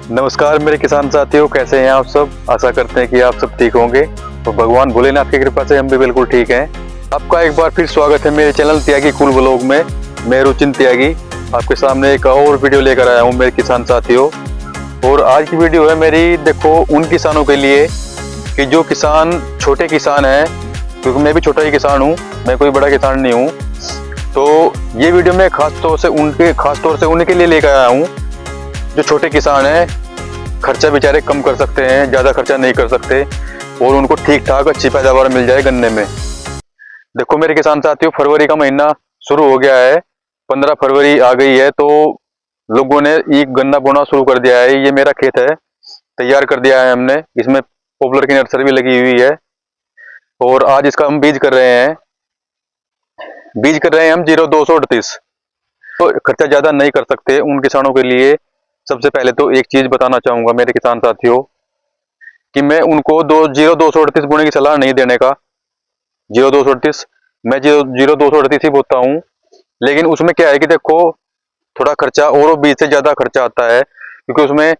नमस्कार मेरे किसान साथियों, कैसे हैं आप सब। आशा करते हैं कि आप सब ठीक होंगे और भगवान भोलेनाथ की कृपा से हम भी बिल्कुल ठीक हैं। आपका एक बार फिर स्वागत है मेरे चैनल त्यागी कुल ब्लॉग में। मैं रुचिन त्यागी आपके सामने एक और वीडियो लेकर आया हूं मेरे किसान साथियों। और आज की वीडियो है मेरी, देखो, उन किसानों के लिए कि जो किसान छोटे किसान हैं, क्योंकि मैं भी छोटा ही किसान हूँ, मैं कोई बड़ा किसान नहीं हूँ। तो ये वीडियो मैं खास तौर से उनके लिए लेकर आया हूँ जो छोटे किसान हैं, खर्चा बेचारे कम कर सकते हैं, ज़्यादा खर्चा नहीं कर सकते और उनको ठीक ठाक अच्छी पैदावार मिल जाए गन्ने में। देखो मेरे किसान साथियों, फरवरी का महीना शुरू हो गया है, 15 फरवरी आ गई है, तो लोगों ने एक गन्ना बोना शुरू कर दिया है। ये मेरा खेत है, तैयार कर दिया है हमने, इसमें पॉपुलर की नर्सरी भी लगी हुई है और आज इसका हम बीज कर रहे हैं। हम 0238। तो खर्चा ज़्यादा नहीं कर सकते उन किसानों के लिए सबसे पहले तो एक चीज बताना चाहूंगा मेरे किसान साथियों कि मैं उनको 0238 बोने की सलाह नहीं देने का। 0238 मैं 0238 ही बोलता हूँ, लेकिन उसमें क्या है कि देखो थोड़ा खर्चा और 20 से ज्यादा खर्चा आता है, क्योंकि उसमें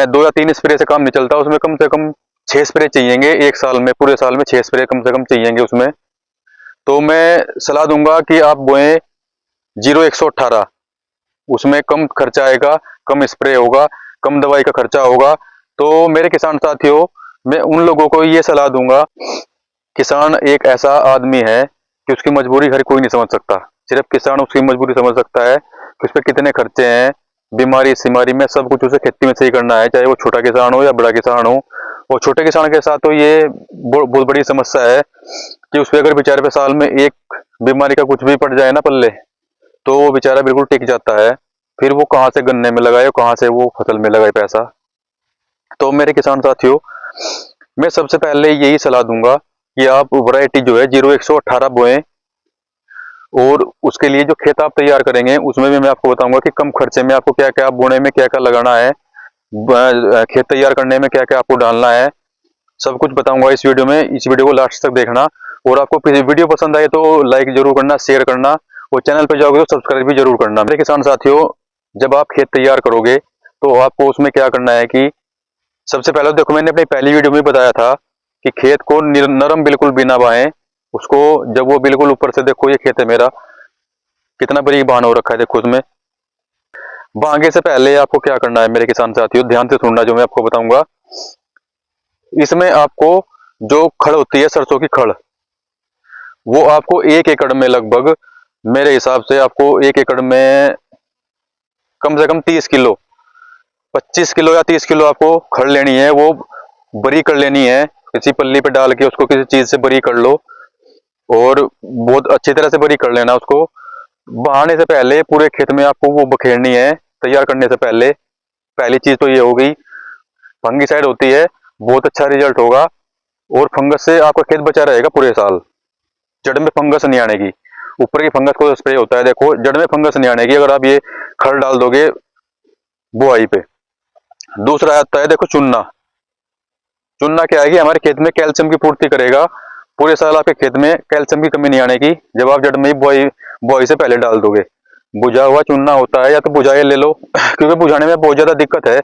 2 या 3 स्प्रे से काम नहीं चलता। उसमें कम से कम 6 स्प्रे चाहिएंगे एक साल में, पूरे साल में 6 स्प्रे कम से कम चाहिएंगे उसमें। तो मैं सलाह दूंगा कि आप बोए 0118, उसमें कम खर्चा आएगा, कम स्प्रे होगा, कम दवाई का खर्चा होगा। तो मेरे किसान साथियों, मैं उन लोगों को ये सलाह दूंगा, किसान एक ऐसा आदमी है कि उसकी मजबूरी हर कोई नहीं समझ सकता, सिर्फ किसान उसकी मजबूरी समझ सकता है कि उस पर कितने खर्चे हैं, बीमारी सिमारी में सब कुछ उसे खेती में सही करना है, चाहे वो छोटा किसान हो या बड़ा किसान हो। और छोटे किसान के साथ तो ये बहुत बड़ी समस्या है कि उस पर अगर बेचारे पे साल में एक बीमारी का कुछ भी पड़ जाए ना पल्ले, तो वो बेचारा बिल्कुल टिक जाता है। फिर वो कहाँ से गन्ने में लगाए, कहाँ से वो फसल में लगाए पैसा। तो मेरे किसान साथियों, मैं सबसे पहले यही सलाह दूंगा कि आप वैरायटी जो है 0118 बोएं। और उसके लिए जो खेत आप तैयार करेंगे उसमें भी मैं आपको बताऊंगा कि कम खर्चे में आपको क्या क्या बोने में क्या क्या लगाना है, खेत तैयार करने में क्या क्या आपको डालना है, सब कुछ बताऊंगा इस वीडियो में। इस वीडियो को लास्ट तक देखना और आपको वीडियो पसंद आए तो लाइक जरूर करना, शेयर करना और चैनल पर जाओगे तो सब्सक्राइब भी जरूर करना। मेरे किसान साथियों, जब आप खेत तैयार करोगे तो आपको उसमें क्या करना है कि सबसे पहले देखो, मैंने अपनी पहली वीडियो में बताया था कि खेत को नरम बिल्कुल बिना बाएं उसको, जब वो बिल्कुल ऊपर से, देखो ये खेत है मेरा, कितना बारीक बांध हो रखा है, देखो उसमें। बांगे से पहले आपको क्या करना है मेरे किसान साथियों, ध्यान से सुनना जो मैं आपको बताऊंगा। इसमें आपको जो खड़ होती है, सरसों की खड़, वो आपको 1 एकड़ में लगभग, मेरे हिसाब से आपको 1 एकड़ में कम से कम 30 किलो, 25 किलो या 30 किलो आपको खड़ लेनी है। वो बरी कर लेनी है, किसी पल्ली पे डाल के उसको किसी चीज से बरी कर लो और बहुत अच्छी तरह से बरी कर लेना उसको। बहाने से पहले पूरे खेत में आपको वो बखेरनी है तैयार करने से पहले। पहली चीज तो ये हो गई। फंगीसाइड होती है, बहुत अच्छा रिजल्ट होगा और फंगस से आपका खेत बचा रहेगा पूरे साल। जड़ में फंगस नहीं आने की, ऊपर की फंगस को स्प्रे होता है, देखो जड़ में फंगस नहीं आने की अगर आप ये खड़ डाल दोगे बुआई पे। दूसरा आता है देखो चुन्ना। चुन्ना क्या है कि हमारे खेत में कैल्शियम की पूर्ति करेगा, पूरे साल आपके खेत में कैल्शियम की कमी नहीं आने की जब आप जड़ में ही बुआई से पहले डाल दोगे। बुझा हुआ चुन्ना होता है, या तो बुझाए ले लो क्योंकि बुझाने में बहुत ज्यादा दिक्कत है।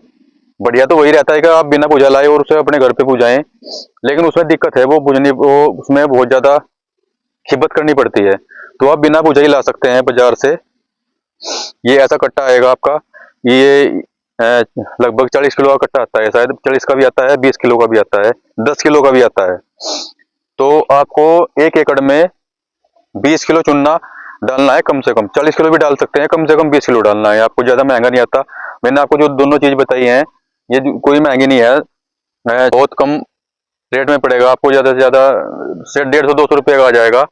बढ़िया तो वही रहता है कि आप बिना बुझा लाए और उसे अपने घर पे बुझाएं, लेकिन उसमें दिक्कत है, वो उसमें बहुत ज्यादा खिब्बत करनी पड़ती है। तो आप बिना बुझाई ला सकते हैं बाजार से। ये ऐसा कट्टा आएगा आपका, ये लगभग 40 किलो का कट्टा आता है, शायद 40 का भी आता है, 20 किलो का भी आता है, 10 किलो का भी आता है। तो आपको 1 एकड़ में 20 किलो चुन्ना डालना है कम से कम। 40 किलो भी डाल सकते हैं, कम से कम 20 किलो डालना है आपको, ज्यादा महंगा नहीं आता। मैंने आपको जो दोनों चीज बताई हैं ये कोई महंगी नहीं है, बहुत कम रेट में पड़ेगा आपको, ज्यादा से ज्यादा से 150-200 रुपये का आ जाएगा।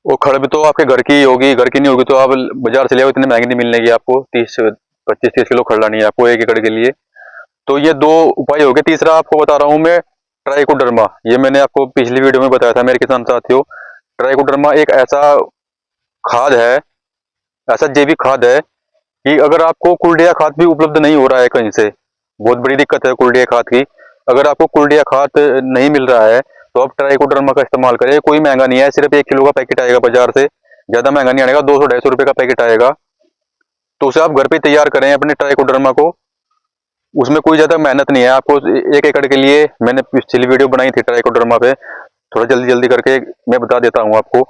वो खड़ भी तो आपके घर की होगी, घर की नहीं होगी तो आप बाजार से ले आओ, इतनी महंगी नहीं मिलने की आपको। 25-30 किलो खड़ लानी है आपको 1 एकड़ के लिए। तो ये 2 उपाय हो गए। तीसरा आपको बता रहा हूँ मैं, ट्राइकोडर्मा। ये मैंने आपको पिछली वीडियो में बताया था मेरे किसान साथियों। ट्राइकोडर्मा एक ऐसा खाद है, ऐसा जैविक खाद है कि अगर आपको कुलडिया खाद भी उपलब्ध नहीं हो रहा है कहीं से, बहुत बड़ी दिक्कत है कुलडिया खाद की, अगर आपको कुलडिया खाद नहीं मिल रहा है तो आप ट्राइकोडर्मा का इस्तेमाल करें। कोई महंगा नहीं है, सिर्फ 1 किलो का पैकेट आएगा बाजार से, ज्यादा महंगा नहीं आएगा, 200-250 रुपये का पैकेट आएगा। तो उसे आप घर पे तैयार करें अपने ट्राइकोडर्मा को उसमें कोई ज़्यादा मेहनत नहीं है। आपको 1 एकड़ के लिए मैंने पिछली वीडियो बनाई थी ट्राइकोडर्मा पे, थोड़ा जल्दी जल्दी करके मैं बता देता हूँ आपको।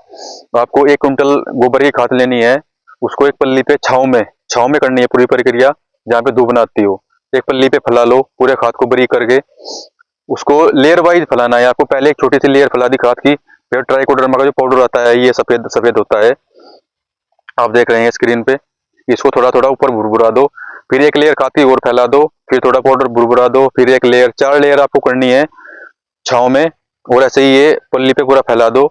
आपको 1 कुंटल गोबर की खाद लेनी है, उसको एक पल्ली पे छाँव में करनी है पूरी प्रक्रिया, जहाँ पे धूप ना आती हो। एक पल्ली पे फैला लो पूरे खाद को बारीक करके, उसको लेयर वाइज फैलाना है आपको। पहले एक छोटी सी लेयर फैला दी खाद की, फिर ट्राइकोडर्मा का जो पाउडर आता है ये सफेद सफेद होता है, आप देख रहे हैं स्क्रीन पे। इसको थोड़ा थोड़ा ऊपर भुरभुरा दो, फिर एक लेयर खाद की और फैला दो, फिर थोड़ा पाउडर भुरभुरा दो, फिर एक लेयर, 4 लेयर आपको करनी है छाँव में। और ऐसे ही ये पल्ली पे पूरा फैला दो,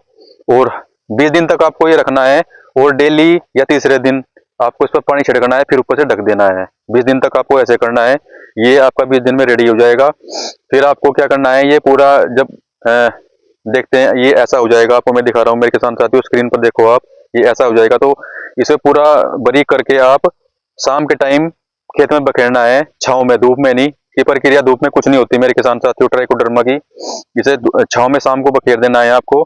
और 20 दिन तक आपको ये रखना है। और डेली या तीसरे दिन आपको इस पर पानी छिड़कना है, फिर ऊपर से ढक देना है। 20 दिन तक आपको ऐसे करना है। ये आपका 20 दिन में रेडी हो जाएगा। फिर आपको क्या करना है, ये पूरा जब देखते हैं ये ऐसा हो जाएगा, आपको मैं दिखा रहा हूँ मेरे किसान साथियों, स्क्रीन पर देखो आप, ये ऐसा हो जाएगा। तो इसे पूरा बारीक करके आप शाम के टाइम खेत में बखेरना है, छाँव में, धूप में नहीं। ये प्रक्रिया धूप में कुछ नहीं होती मेरे किसान साथियों ट्राइकोडर्मा की। इसे छाँव में शाम को बखेर देना है आपको,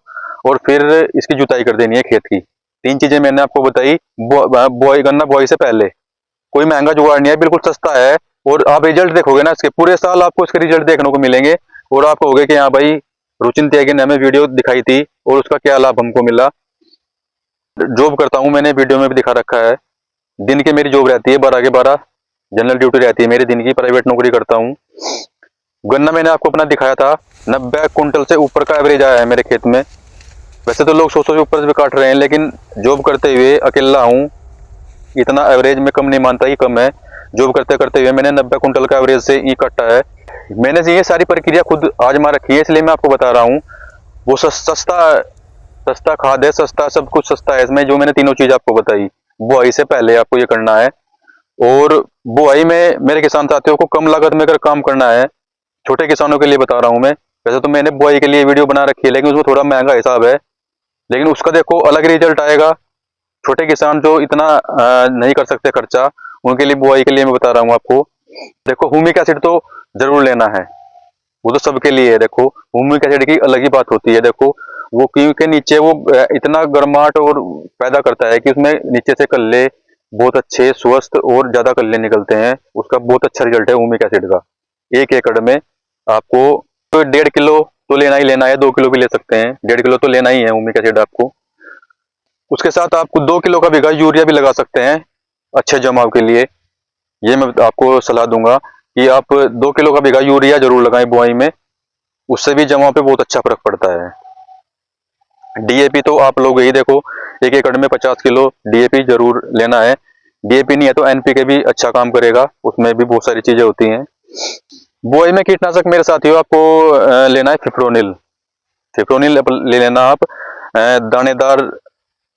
और फिर इसकी जुताई कर देनी है खेत की। 3 चीजें मैंने आपको बताई। बुआई करना, बुआई से पहले कोई महंगा जुगाड़ नहीं है, बिल्कुल सस्ता है। और आप रिजल्ट देखोगे ना इसके, पूरे साल आपको इसके रिजल्ट देखने को मिलेंगे। और आप कहोगे कि हाँ भाई, रुचिन त्यागी ने हमें वीडियो दिखाई थी और उसका क्या लाभ हमको मिला। जॉब करता हूँ, मैंने वीडियो में भी दिखा रखा है। दिन की मेरी जॉब रहती है 12 के 12, जनरल ड्यूटी रहती है मेरी दिन की, प्राइवेट नौकरी करता हूँ। गन्ना मैंने आपको अपना दिखाया था, 90 कुंटल से ऊपर का एवरेज आया है मेरे खेत में। वैसे तो लोग 100 से ऊपर भी काट रहे हैं, लेकिन जॉब करते हुए अकेला हूँ, इतना एवरेज में कम नहीं मानता कि कम है। जॉब करते करते हुए मैंने 90 कुंटल का एवरेज से ही काटा है। मैंने ये सारी प्रक्रिया खुद आजमा रखी है, इसलिए मैं आपको बता रहा हूँ। वो सस्ता खाद है, सस्ता सब कुछ सस्ता है इसमें, जो मैंने तीनों चीज आपको बताई। बुआई से पहले आपको ये करना है, और बुआई में मेरे किसान साथियों को कम लागत में अगर काम करना है, छोटे किसानों के लिए बता रहा हूँ मैं। वैसे तो मैंने बुआई के लिए वीडियो बना रखी है, लेकिन उसमें थोड़ा महंगा हिसाब है, लेकिन उसका देखो अलग रिजल्ट आएगा। छोटे किसान जो इतना नहीं कर सकते खर्चा, उनके लिए बुआई के लिए मैं बता रहा हूँ आपको। देखो ह्यूमिक एसिड तो जरूर लेना है, वो तो सबके लिए है। देखो ह्यूमिक एसिड की अलग ही बात होती है। देखो वो क्योंकि नीचे वो इतना गर्माहट और पैदा करता है कि उसमें नीचे से कल्ले बहुत अच्छे, स्वस्थ और ज्यादा कल्ले निकलते हैं। उसका बहुत अच्छा रिजल्ट है ह्यूमिक एसिड का। 1 एकड़ में आपको तो 1.5 किलो तो लेना ही लेना है, 2 किलो भी ले सकते हैं, 1.5 किलो तो लेना ही है ह्यूमिक एसिड आपको। उसके साथ आपको 2 किलो का बीघा यूरिया भी लगा सकते हैं अच्छे जमाव के लिए। ये मैं आपको सलाह दूंगा कि आप 2 किलो का बीघा यूरिया जरूर लगाएं बुआई में, उससे भी जमाव पे बहुत अच्छा फर्क पड़ता है। डीएपी तो आप लोग ही देखो, 1 एकड़ में 50 किलो डीएपी जरूर लेना है। डीएपी नहीं है तो एनपीके भी अच्छा काम करेगा, उसमें भी बहुत सारी चीजें होती हैं। बुआई में कीटनाशक मेरे साथियों आपको लेना है फिप्रोनिल। फिप्रोनिल ले लेना आप। दानेदार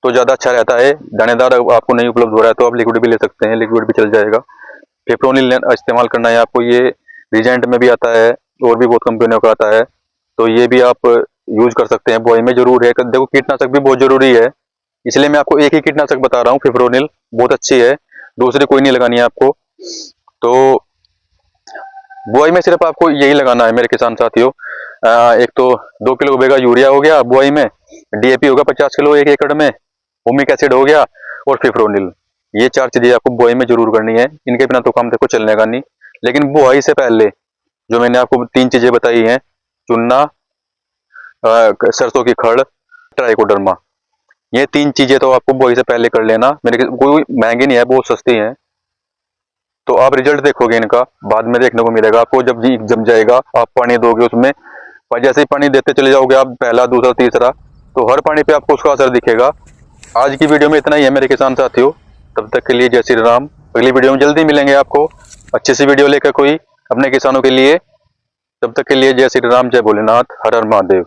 तो ज्यादा अच्छा रहता है, दानेदार आपको नहीं उपलब्ध हो रहा है तो आप लिक्विड भी ले सकते हैं, लिक्विड भी चल जाएगा। फिप्रोनिल इस्तेमाल करना है आपको। ये रिजेंट में भी आता है और भी बहुत कंपनियों का आता है, तो ये भी आप यूज कर सकते हैं बुआई में। जरूर है, देखो कीटनाशक भी बहुत जरूरी है, इसलिए मैं आपको एक ही कीटनाशक बता रहा हूँ, फिप्रोनिल बहुत अच्छी है, दूसरी कोई नहीं लगानी है आपको। तो बुआई में सिर्फ आपको यही लगाना है मेरे किसान साथियों। एक तो 2 किलो बेगा यूरिया हो गया बुआई में, डीएपी होगा 50 किलो 1 एकड़ में, ह्यूमिक एसिड हो गया, और फिप्रोनिल। ये 4 चीजें आपको बुआई में जरूर करनी है, इनके बिना तो काम देखो चलने का नहीं। लेकिन बुआई से पहले जो मैंने आपको 3 चीजें बताई हैं, चुनना, सरसों की खड़, ट्राइकोडर्मा, ये 3 चीजें तो आपको बुआई से पहले कर लेना। मेरे कोई महंगी नहीं है, बहुत सस्ती है। तो आप रिजल्ट देखोगे इनका बाद में देखने को मिलेगा आपको, जब जम जाएगा आप पानी दोगे उसमें, और जैसे ही पानी देते चले जाओगे आप, पहला दूसरा तीसरा, तो हर पानी पे आपको उसका असर दिखेगा। आज की वीडियो में इतना ही है मेरे किसान साथियों, तब तक के लिए जय श्री राम। अगली वीडियो में जल्दी मिलेंगे आपको अच्छी सी वीडियो लेकर कोई अपने किसानों के लिए। तब तक के लिए जय श्री राम, जय भोलेनाथ, हर हर महादेव।